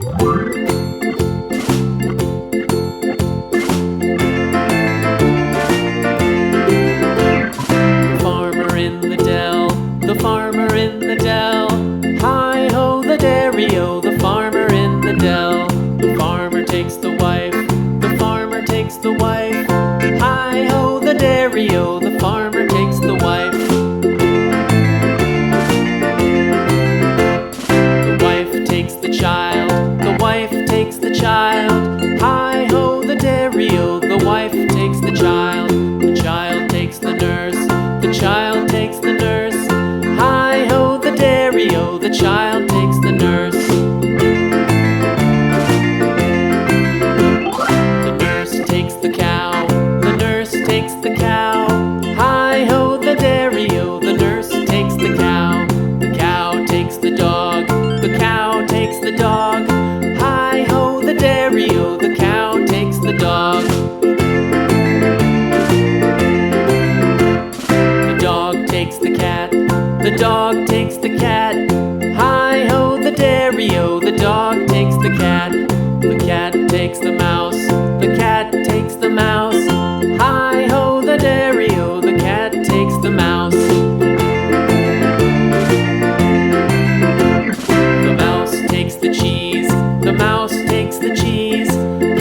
Farmer in the dell, the farmer in the dell. Hi-ho the dairy-o, the farmer in the dell. The farmer takes the wife, the farmer takes the wife. Hi-ho the dairy-o, the farmer takes the wife. The wife takes the child, the wife takes the child. Hi-ho the dairy-o, the wife takes the child. The child takes the nurse, the child takes the nurse. Hi-ho the dairy-o, the child takes the nurse. The nurse takes the cow, the nurse takes the cow. Hi-ho the dairy-o, the nurse takes the cow. The cow takes the dog, the cow takes the dog. Hi-ho the dairy-o, the cow takes the dog. The dog takes the cat, the dog takes the cat. Hi-ho the dairy-o, the dog takes the cat. The cat takes the mouse, the cat takes the mouse. Hi-ho the dairy-o, the cat takes the mouse. The mouse takes the cheese, the mouse takes the cheese.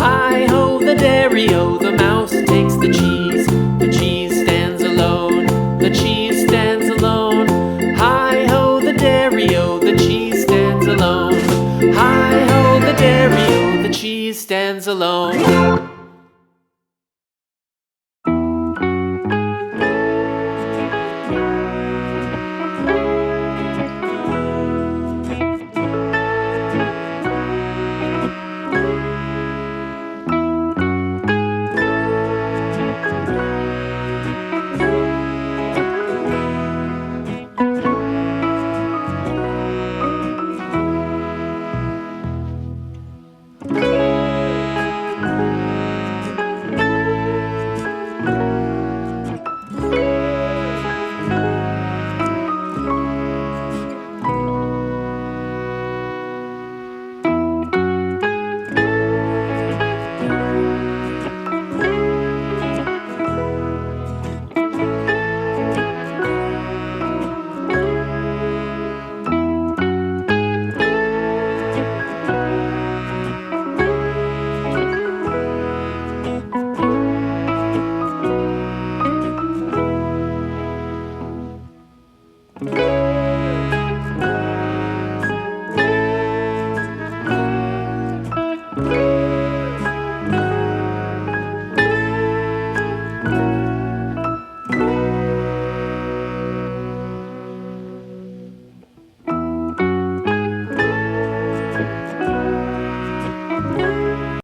Hi-ho the dairy-o, the mouse takes the cheese. The cheese stands alone, the cheese stands alone. Hi-ho the dairy-o, the cheese stands alone. Hi-ho the dairy-o, the cheese stands alone.